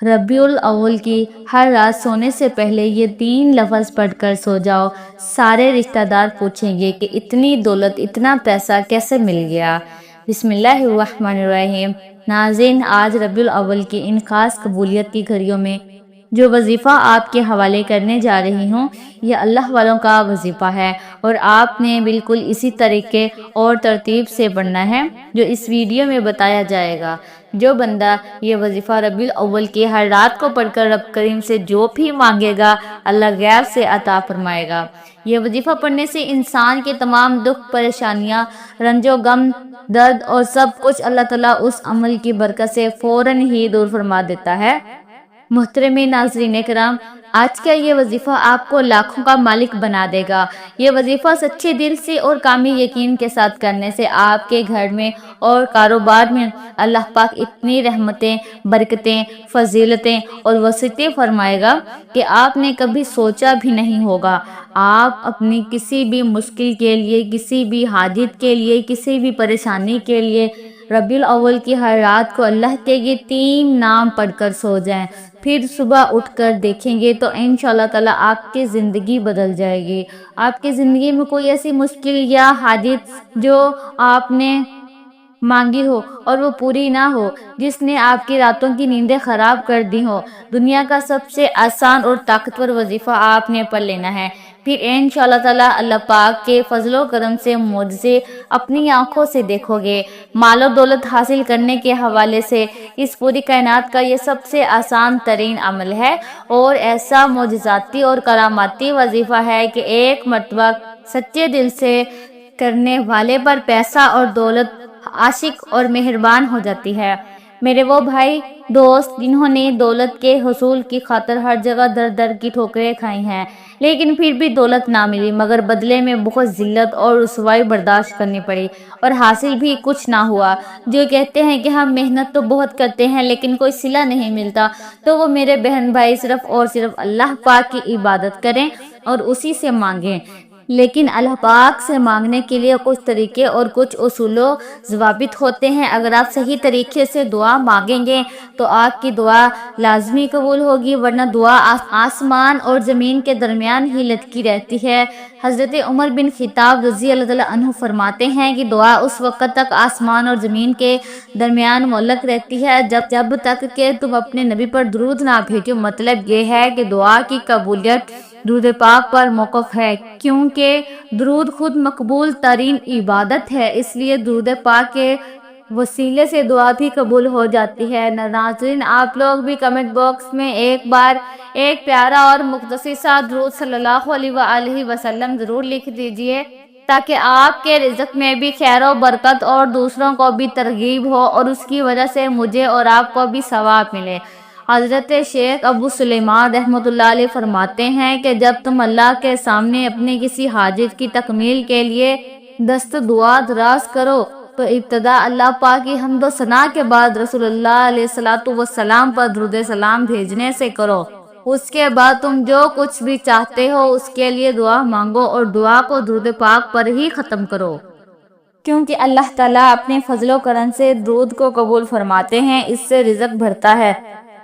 ربیع الاول کی ہر رات سونے سے پہلے یہ 3 لفظ پڑھ کر سو جاؤ۔ سارے رشتہ دار پوچھیں گے کہ اتنی دولت، اتنا پیسہ کیسے مل گیا؟ بسم اللہ الرحمن الرحیم۔ ناظرین، آج ربیع الاول کی ان خاص قبولیت کی گھڑیوں میں جو وظیفہ آپ کے حوالے کرنے جا رہی ہوں، یہ اللہ والوں کا وظیفہ ہے، اور آپ نے بالکل اسی طریقے اور ترتیب سے پڑھنا ہے جو اس ویڈیو میں بتایا جائے گا۔ جو بندہ یہ وظیفہ ربیع الاول کی ہر رات کو پڑھ کر رب کریم سے جو بھی مانگے گا، اللہ غیب سے عطا فرمائے گا۔ یہ وظیفہ پڑھنے سے انسان کے تمام دکھ، پریشانیاں، رنج و غم، درد اور سب کچھ اللہ تعالیٰ اس عمل کی برکت سے فوراً ہی دور فرما دیتا ہے۔ محترم ناظرین کرام، آج کا یہ وظیفہ آپ کو لاکھوں کا مالک بنا دے گا۔ یہ وظیفہ سچے دل سے اور کامل یقین کے ساتھ کرنے سے آپ کے گھر میں اور کاروبار میں اللہ پاک اتنی رحمتیں، برکتیں، فضیلتیں اور وسعتیں فرمائے گا کہ آپ نے کبھی سوچا بھی نہیں ہوگا۔ آپ اپنی کسی بھی مشکل کے لیے، کسی بھی حاجت کے لیے، کسی بھی پریشانی کے لیے ربیع الاول کی ہر رات کو اللہ کے یہ 3 نام پڑھ کر سو جائیں، پھر صبح اٹھ کر دیکھیں گے تو انشاءاللہ تعالیٰ آپ کی زندگی بدل جائے گی۔ آپ کی زندگی میں کوئی ایسی مشکل یا حاجت جو آپ نے مانگی ہو اور وہ پوری نہ ہو، جس نے آپ کی راتوں کی نیندیں خراب کر دی ہو، دنیا کا سب سے آسان اور طاقتور وظیفہ آپ نے پڑھ لینا ہے۔ پھر انشاءاللہ تعالیٰ اللہ پاک کے فضل و کرم سے معجزے اپنی آنکھوں سے دیکھو گے۔ مال و دولت حاصل کرنے کے حوالے سے اس پوری کائنات کا یہ سب سے آسان ترین عمل ہے، اور ایسا معجزاتی اور کراماتی وظیفہ ہے کہ ایک مرتبہ سچے دل سے کرنے والے پر پیسہ اور دولت عاشق اور مہربان ہو جاتی ہے۔ میرے وہ بھائی دوست جنہوں نے دولت کے حصول کی خاطر ہر جگہ در در کی ٹھوکریں کھائی ہیں، لیکن پھر بھی دولت نہ ملی، مگر بدلے میں بہت ذلت اور رسوائی برداشت کرنی پڑی اور حاصل بھی کچھ نہ ہوا، جو کہتے ہیں کہ ہم محنت تو بہت کرتے ہیں لیکن کوئی صلہ نہیں ملتا، تو وہ میرے بہن بھائی صرف اور صرف اللہ پاک کی عبادت کریں اور اسی سے مانگیں۔ لیکن اللہ پاک سے مانگنے کے لیے کچھ طریقے اور کچھ اصول و ضوابط ہوتے ہیں۔ اگر آپ صحیح طریقے سے دعا مانگیں گے تو آپ کی دعا لازمی قبول ہوگی، ورنہ دعا آسمان اور زمین کے درمیان ہی لٹکی رہتی ہے۔ حضرت عمر بن خطاب رضی اللہ عنہ فرماتے ہیں کہ دعا اس وقت تک آسمان اور زمین کے درمیان معلق رہتی ہے جب تک کہ تم اپنے نبی پر درود نہ بھیجو۔ مطلب یہ ہے کہ دعا کی قبولیت درود پاک پر موقف ہے، کیونکہ درود خود مقبول ترین عبادت ہے، اس لیے درود پاک کے وسیلے سے دعا بھی قبول ہو جاتی ہے۔ ناظرین، آپ لوگ بھی کمنٹ باکس میں ایک بار ایک پیارا اور مختصر سا درود صلی اللہ علیہ وآلہ وسلم ضرور لکھ دیجئے، تاکہ آپ کے رزق میں بھی خیر و برکت اور دوسروں کو بھی ترغیب ہو، اور اس کی وجہ سے مجھے اور آپ کو بھی ثواب ملے۔ حضرت شیخ ابو سلیمان رحمۃ اللہ علیہ فرماتے ہیں کہ جب تم اللہ کے سامنے اپنی کسی حاجت کی تکمیل کے لیے دست دعا دراز کرو تو ابتدا اللہ پاک کی حمد و ثنا کے بعد رسول اللہ علیہ الصلوۃ والسلام پر درود سلام بھیجنے سے کرو۔ اس کے بعد تم جو کچھ بھی چاہتے ہو اس کے لیے دعا مانگو، اور دعا کو درود پاک پر ہی ختم کرو، کیونکہ اللہ تعالیٰ اپنے فضل و کرم سے درود کو قبول فرماتے ہیں، اس سے رزق بڑھتا ہے۔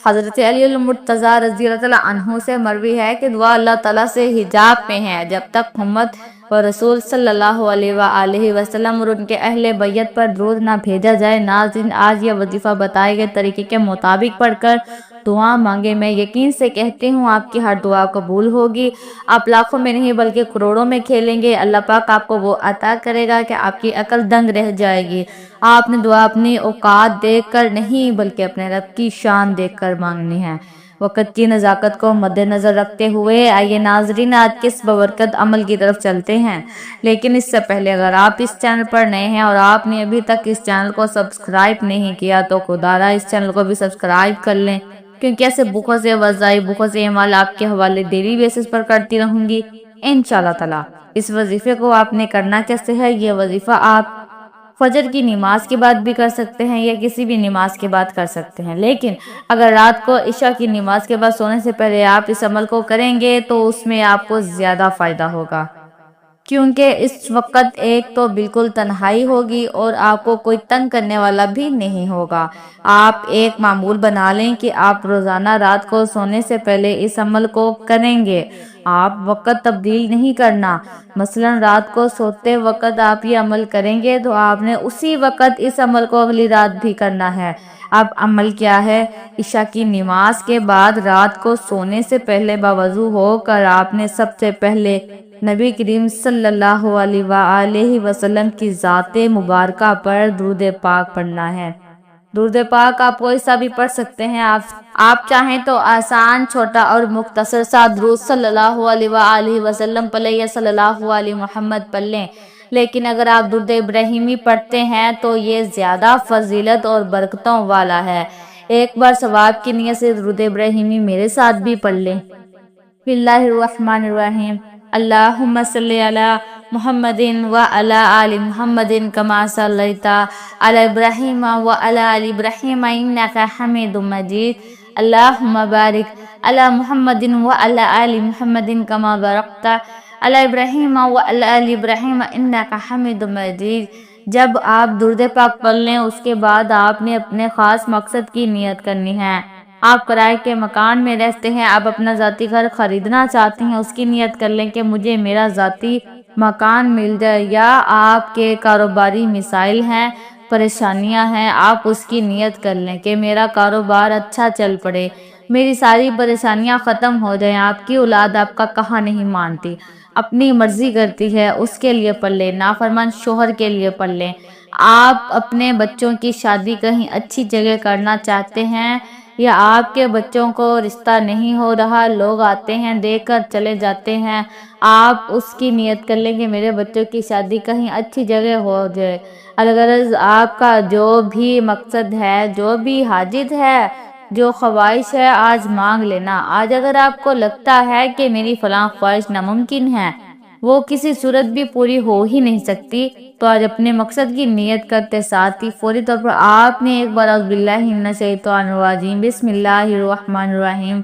حضرت علی المرتضیٰ رضی اللہ عنہ سے مروی ہے کہ دعا اللہ تعالیٰ سے حجاب میں ہے جب تک محمد و رسول صلی اللہ علیہ وآلہ وسلم اور ان کے اہل بیت پر درود نہ بھیجا جائے۔ ناظرین، آج یہ وظیفہ بتائے گئے طریقے کے مطابق پڑھ کر دعا مانگے۔ میں یقین سے کہتی ہوں آپ کی ہر دعا قبول ہوگی، آپ لاکھوں میں نہیں بلکہ کروڑوں میں کھیلیں گے۔ اللہ پاک آپ کو وہ عطا کرے گا کہ آپ کی عقل دنگ رہ جائے گی۔ آپ نے دعا اپنی اوقات دیکھ کر نہیں بلکہ اپنے رب کی شان دیکھ کر مانگنی ہے۔ وقت کی نزاکت کو مد نظر رکھتے ہوئے آئیے ناظرین آج کے اس بابرکت عمل کی طرف چلتے ہیں، لیکن اس سے پہلے اگر آپ اس چینل پر نئے ہیں اور آپ نے ابھی تک اس چینل کو سبسکرائب نہیں کیا تو خدارا اس چینل کو بھی سبسکرائب کر لیں، کیونکہ ایسے بہت سے وظائف، بہت سے اعمال آپ کے حوالے ڈیلی بیسس پر کرتی رہوں گی انشاءاللہ تعالی۔ اس وظیفے کو آپ نے کرنا کیسے ہے؟ یہ وظیفہ آپ فجر کی نماز کے بعد بھی کر سکتے ہیں یا کسی بھی نماز کے بعد کر سکتے ہیں، لیکن اگر رات کو عشاء کی نماز کے بعد سونے سے پہلے آپ اس عمل کو کریں گے تو اس میں آپ کو زیادہ فائدہ ہوگا، کیونکہ اس وقت ایک تو بالکل تنہائی ہوگی اور آپ کو کوئی تنگ کرنے والا بھی نہیں ہوگا۔ آپ ایک معمول بنا لیں کہ آپ روزانہ رات کو سونے سے پہلے اس عمل کو کریں گے۔ آپ وقت تبدیل نہیں کرنا، مثلا رات کو سوتے وقت آپ یہ عمل کریں گے تو آپ نے اسی وقت اس عمل کو اگلی رات بھی کرنا ہے۔ اب عمل کیا ہے؟ عشاء کی نماز کے بعد رات کو سونے سے پہلے باوضو ہو کر آپ نے سب سے پہلے نبی کریم صلی اللہ علیہ وآلہ وسلم کی ذات مبارکہ پر درود پاک پڑھنا ہے۔ درود پاک آپ کوئی سا بھی پڑھ سکتے ہیں۔ آپ چاہیں تو آسان، چھوٹا اور مختصر سا درود صلی اللہ علیہ وآلہ وسلم پڑھ لیں یا صلی اللہ علیہ محمد پڑھ لیں، لیکن اگر آپ درود ابراہیمی پڑھتے ہیں تو یہ زیادہ فضیلت اور برکتوں والا ہے۔ ایک بار ثواب کی نیت سے درود ابراہیمی میرے ساتھ بھی پڑھ لیں۔ بسم اللہ الرحمن الرحیم۔ اللہم صلی علی محمد وعلی آل محمد کما صلیت علی ابراہیم وعلی آل ابراہیم انک حمید مجید۔ اللہم بارک علی محمد وعلی آل محمد کما بارکت علی ابراہیم وعلی آل ابراہیم انک حمید مجید۔ جب آپ درود پاک پڑھ لیں اس کے بعد آپ نے اپنے خاص مقصد کی نیت کرنی ہے۔ آپ کرائے کے مکان میں رہتے ہیں، آپ اپنا ذاتی گھر خریدنا چاہتے ہیں، اس کی نیت کر لیں کہ مجھے میرا ذاتی مکان مل جائے، یا آپ کے کاروباری مسائل ہیں، پریشانیاں ہیں، آپ اس کی نیت کر لیں کہ میرا کاروبار اچھا چل پڑے، میری ساری پریشانیاں ختم ہو جائیں۔ آپ کی اولاد آپ کا کہا نہیں مانتی، اپنی مرضی کرتی ہے، اس کے لیے پڑھ لیں۔ نافرمان شوہر کے لیے پڑھ لیں۔ آپ اپنے بچوں کی شادی کہیں اچھی جگہ کرنا چاہتے ہیں، یا آپ کے بچوں کو رشتہ نہیں ہو رہا، لوگ آتے ہیں دیکھ کر چلے جاتے ہیں، آپ اس کی نیت کر لیں کہ میرے بچوں کی شادی کہیں اچھی جگہ ہو جائے۔ الغرض آپ کا جو بھی مقصد ہے، جو بھی حاجت ہے، جو خواہش ہے، آج مانگ لینا۔ آج اگر آپ کو لگتا ہے کہ میری فلاں خواہش ناممکن ہے، وہ کسی صورت بھی پوری ہو ہی نہیں سکتی، تو آج اپنے مقصد کی نیت کرتے ساتھ ہی فوری طور پر آپ نے ایک بار اعوذ باللہ من الشیطان الرجیم بسم اللہ الرحمن الرحیم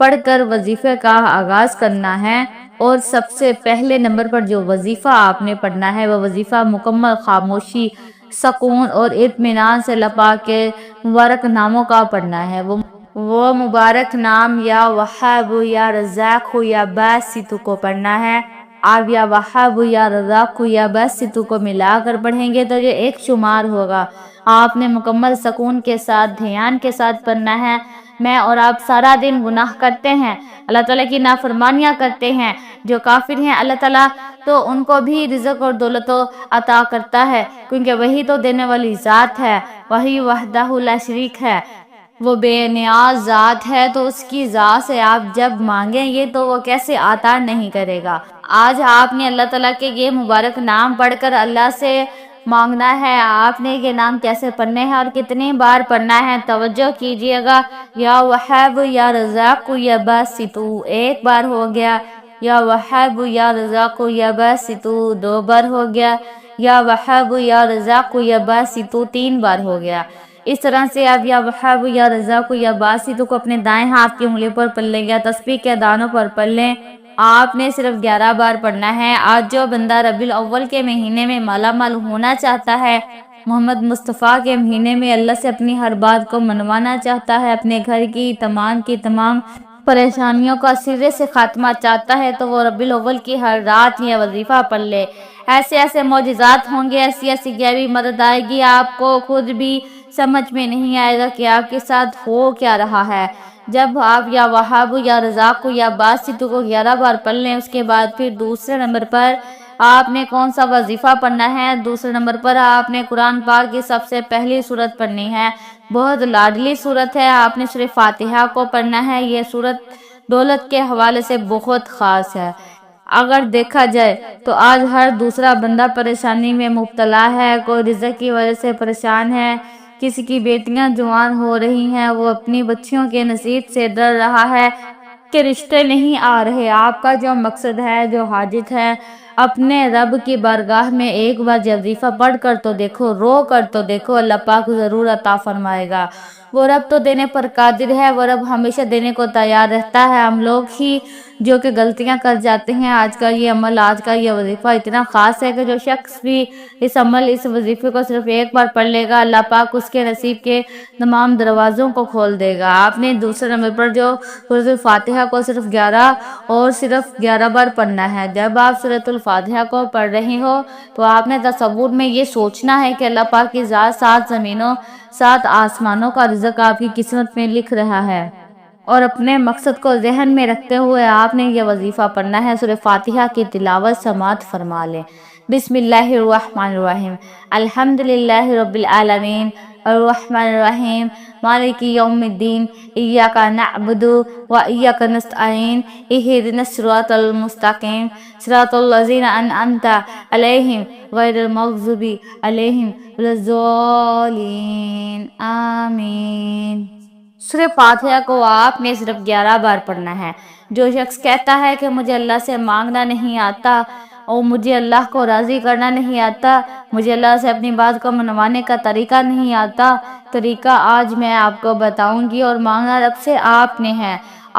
پڑھ کر وظیفے کا آغاز کرنا ہے۔ اور سب سے پہلے نمبر پر جو وظیفہ آپ نے پڑھنا ہے وہ وظیفہ مکمل خاموشی، سکون اور اطمینان سے لپا کے مبارک ناموں کا پڑھنا ہے۔ وہ مبارک نام یا وہاب یا رزاق یا باسط کو پڑھنا ہے۔ آپ یا وہاب یا رزاق یا باسط کو ملا کر پڑھیں گے تو یہ ایک شمار ہوگا۔ آپ نے مکمل سکون کے ساتھ، دھیان کے ساتھ پڑھنا ہے۔ میں اور آپ سارا دن گناہ کرتے ہیں، اللہ تعالیٰ کی نافرمانیاں کرتے ہیں۔ جو کافر ہیں اللہ تعالیٰ تو ان کو بھی رزق اور دولت عطا کرتا ہے، کیونکہ وہی تو دینے والی ذات ہے، وہی وحدہ لا شریک ہے، وہ بے نیاز ذات ہے، تو اس کی ذات سے آپ جب مانگیں گے تو وہ کیسے عطا نہیں کرے گا۔ آج آپ نے اللہ تعالیٰ کے یہ مبارک نام پڑھ کر اللہ سے مانگنا ہے۔ آپ نے یہ نام کیسے پڑھنے ہیں اور کتنی بار پڑھنا ہے، توجہ کیجئے گا۔ یا وہاب یا رزاق یا باسط ایک بار ہو گیا، یا وہاب یا رزاق یا باسط دو بار ہو گیا، یا وہاب یا رزاق یا باسط تین بار ہو گیا۔ اس طرح سے آپ یا وہاب یا رزاق یا باسط کو اپنے دائیں ہاتھ کی انگلی پر پڑھ لیں یا تسبیح کے دانوں پر پڑھ لیں۔ آپ نے صرف 11 بار پڑھنا ہے۔ آج جو بندہ ربیع الاول کے مہینے میں مالا مال ہونا چاہتا ہے، محمد مصطفیٰ کے مہینے میں اللہ سے اپنی ہر بات کو منوانا چاہتا ہے، اپنے گھر کی تمام پریشانیوں کا سرے سے خاتمہ چاہتا ہے، تو وہ ربیع الاول کی ہر رات یہ وظیفہ پڑھ لے۔ ایسے معجزات ہوں گے، ایسی غیبی مدد آئے گی، آپ کو خود بھی سمجھ میں نہیں آئے گا کہ آپ کے ساتھ ہو کیا رہا ہے۔ جب آپ یا وہاب یا رزاق یا باسط کو 11 بار پڑھ لیں، اس کے بعد پھر دوسرے نمبر پر آپ نے کون سا وظیفہ پڑھنا ہے؟ دوسرے نمبر پر آپ نے قرآن پاک کی سب سے پہلی سورت پڑھنی ہے، بہت لاڈلی سورت ہے، آپ نے سورہ فاتحہ کو پڑھنا ہے۔ یہ سورت دولت کے حوالے سے بہت خاص ہے۔ اگر دیکھا جائے تو آج ہر دوسرا بندہ پریشانی میں مبتلا ہے، کوئی رزق کی وجہ سے پریشان ہے، کسی کی بیٹیاں جوان ہو رہی ہیں، وہ اپنی بچیوں کے نصیب سے ڈر رہا ہے کہ رشتے نہیں آ رہے۔ آپ کا جو مقصد ہے، جو حاجت ہے، اپنے رب کی بارگاہ میں ایک بار وظیفہ پڑھ کر تو دیکھو، رو کر تو دیکھو، اللہ پاک ضرور عطا فرمائے گا۔ وہ رب تو دینے پر قادر ہے، وہ رب ہمیشہ دینے کو تیار رہتا ہے، ہم لوگ ہی جو کہ غلطیاں کر جاتے ہیں۔ آج کا یہ عمل، آج کا یہ وظیفہ اتنا خاص ہے کہ جو شخص بھی اس وظیفے کو صرف ایک بار پڑھ لے گا، اللہ پاک اس کے نصیب کے تمام دروازوں کو کھول دے گا۔ آپ نے دوسرے نمبر پر جو سورۃ الفاتحہ کو صرف 11 بار پڑھنا ہے۔ جب آپ سورۃ الفاتحہ کو پڑھ رہے ہو تو آپ نے تصور میں یہ سوچنا ہے کہ اللہ پاک کی ذات 7 زمینوں 7 آسمانوں کا رزق آپ کی قسمت میں لکھ رہا ہے، اور اپنے مقصد کو ذہن میں رکھتے ہوئے آپ نے یہ وظیفہ پڑھنا ہے۔ سورۃ فاتحہ کی تلاوت سماعت فرما لیں۔ بسم اللہ الرحمن الرحیم، الحمدللہ رب العالمین، الرحمن الرحیم، مالک یوم الدین، ایاک نعبد و ایاک نستعین، اہدنا الصراط المستقیم، صراط الذین انعمت علیہم غیر المغضوب علیہم ولا الضالین، آمین۔ سورہ فاتحہ کو آپ نے صرف 11 بار پڑھنا ہے۔ جو شخص کہتا ہے کہ مجھے اللہ سے مانگنا نہیں آتا اور مجھے اللہ کو راضی کرنا نہیں آتا، مجھے اللہ سے اپنی بات کو منوانے کا طریقہ نہیں آتا، طریقہ آج میں آپ کو بتاؤں گی، اور مانگنا رب سے آپ نے ہے۔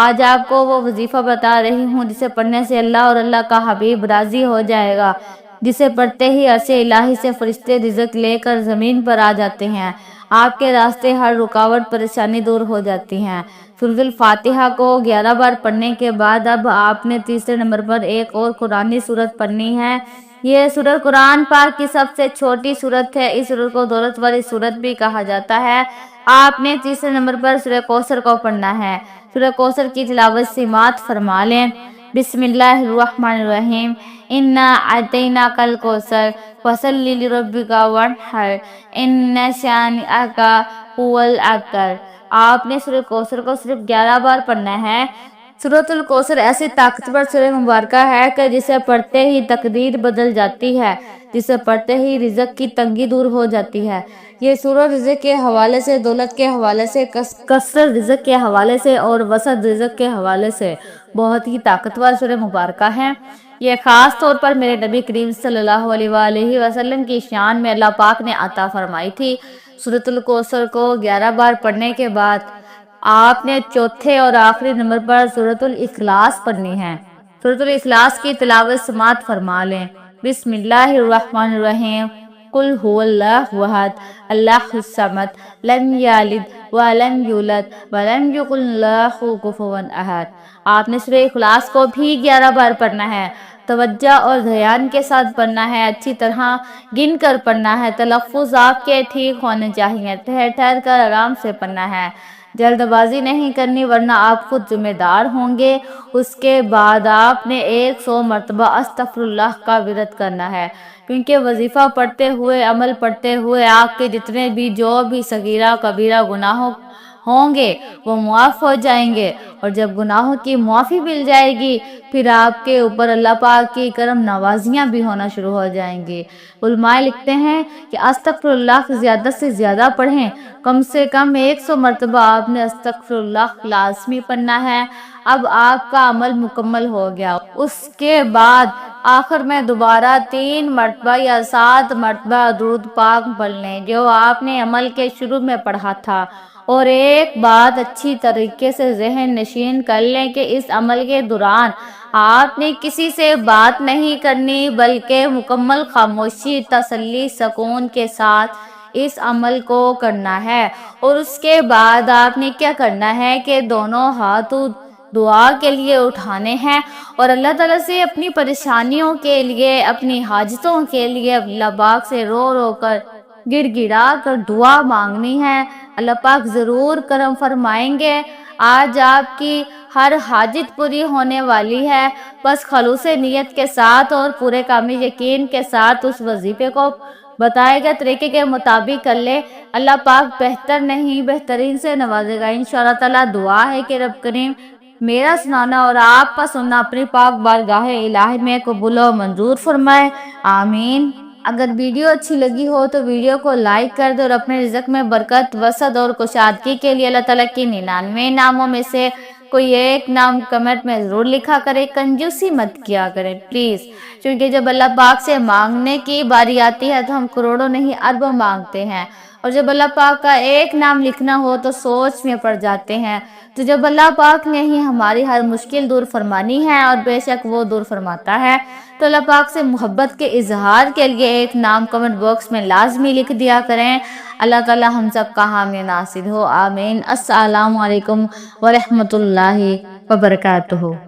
آج آپ کو وہ وظیفہ بتا رہی ہوں جسے پڑھنے سے اللہ اور اللہ کا حبیب راضی ہو جائے گا، جسے پڑھتے ہی عرش الہی سے فرشتے رزق لے کر زمین پر آ جاتے ہیں، آپ کے راستے ہر رکاوٹ پریشانی دور ہو جاتی ہیں۔ سورۃ الفاتحہ کو 11 بار پڑھنے کے بعد اب آپ نے تیسرے نمبر پر ایک اور قرآنی سورت پڑھنی ہے۔ یہ سورت قرآن پاک کی سب سے چھوٹی سورت ہے۔ اس سورت کو دولت والی سورت بھی کہا جاتا ہے۔ آپ نے تیسرے نمبر پر سورہ کوثر کو پڑھنا ہے۔ سورہ کوثر کی تلاوت سماعت فرما لیں۔ بسم اللہ الرحمن الرحیم، انا اعطیناک الکوثر فصلی لربک وانحر ان شانئک هو الابتر۔ آپ نے سورہ کوثر کو صرف 11 بار پڑھنا ہے۔ سورۃ الکوثر ایسی طاقتور سورہ مبارکہ ہے کہ جسے پڑھتے ہی تقدیر بدل جاتی ہے، جسے پڑھتے ہی رزق کی تنگی دور ہو جاتی ہے۔ یہ سورہ رزق کے حوالے سے، دولت کے حوالے سے، کثرت رزق کے حوالے سے اور وسعت رزق کے حوالے سے بہت ہی طاقتور سورہ مبارکہ ہے۔ یہ خاص طور پر میرے نبی کریم صلی اللہ علیہ وآلہ وسلم کی شان میں اللہ پاک نے عطا فرمائی تھی۔ سورۃ الکوثر کو 11 بار پڑھنے کے بعد آپ نے چوتھے اور آخری نمبر پر سورۃ الاخلاص پڑھنی ہے۔ سورۃ الاخلاص کی تلاوت سماعت فرما لیں۔ بسم اللہ الرحمن الرحیم، قل هو اللہ احد اللہ الصمد لم یلد ولم یولد ولم یکن لہ کفوا احد۔ آپ نے سورہ اخلاص کو بھی 11 بار پڑھنا ہے۔ توجہ اور دھیان کے ساتھ پڑھنا ہے، اچھی طرح گن کر پڑھنا ہے، تلفظ آپ کے ٹھیک ہونے چاہیے، ٹھہر ٹھہر کر آرام سے پڑھنا ہے، جلد بازی نہیں کرنی ورنہ آپ خود ذمہ دار ہوں گے۔ اس کے بعد آپ نے 100 مرتبہ استغفر اللہ کا ورد کرنا ہے، کیونکہ وظیفہ پڑھتے ہوئے، عمل پڑھتے ہوئے آپ کے جتنے بھی جو بھی صغیرہ کبیرہ گناہوں ہوں گے وہ معاف ہو جائیں گے، اور جب گناہوں کی معافی مل جائے گی پھر آپ کے اوپر اللہ پاک کی کرم نوازیاں بھی ہونا شروع ہو جائیں گی۔ علماء لکھتے ہیں کہ استغفر اللہ زیادہ سے زیادہ پڑھیں، کم سے کم 100 مرتبہ آپ نے استغفر اللہ لازمی پڑھنا ہے۔ اب آپ کا عمل مکمل ہو گیا۔ اس کے بعد آخر میں دوبارہ 3 مرتبہ یا 7 مرتبہ درود پاک پڑھ لیں جو آپ نے عمل کے شروع میں پڑھا تھا، اور ایک بات اچھی طریقے سے ذہن نشین کر لیں کہ اس عمل کے دوران آپ نے کسی سے بات نہیں کرنی، بلکہ مکمل خاموشی، تسلی، سکون کے ساتھ اس عمل کو کرنا ہے۔ اور اس کے بعد آپ نے کیا کرنا ہے کہ دونوں ہاتھ دعا کے لیے اٹھانے ہیں اور اللہ تعالیٰ سے اپنی پریشانیوں کے لیے، اپنی حاجتوں کے لیے اللہ پاک سے رو رو کر، گڑ گڑا کر دعا مانگنی ہے۔ اللہ پاک ضرور کرم فرمائیں گے۔ آج آپ کی ہر حاجت پوری ہونے والی ہے، بس خلوص نیت کے ساتھ اور پورے کامل یقین کے ساتھ اس وظیفے کو بتائے گئے طریقے کے مطابق کر لے، اللہ پاک بہتر نہیں بہترین سے نوازے گا انشاءاللہ تعالیٰ۔ دعا ہے کہ رب کریم میرا سنانا اور آپ کا سننا اپنی پاک بارگاہ الہی میں قبول و منظور فرمائے، آمین۔ اگر ویڈیو اچھی لگی ہو تو ویڈیو کو لائک کر دے اور اپنے رزق میں برکت، وسعت اور کشادگی کے لیے اللہ تعالیٰ کی 99 ناموں میں سے کوئی ایک نام کمنٹ میں ضرور لکھا کرے۔ کنجوسی مت کیا کرے پلیز، کیونکہ جب اللہ پاک سے مانگنے کی باری آتی ہے تو ہم کروڑوں نہیں اربوں مانگتے ہیں، اور جب اللہ پاک کا ایک نام لکھنا ہو تو سوچ میں پڑ جاتے ہیں۔ تو جب اللہ پاک نے ہی ہماری ہر مشکل دور فرمانی ہے، اور بے شک وہ دور فرماتا ہے، تو اللہ پاک سے محبت کے اظہار کے لیے ایک نام کمنٹ باکس میں لازمی لکھ دیا کریں۔ اللہ تعالی ہم سب کا حامی ناصر ہو، آمین۔ السلام علیکم ورحمۃ اللہ وبرکاتہ۔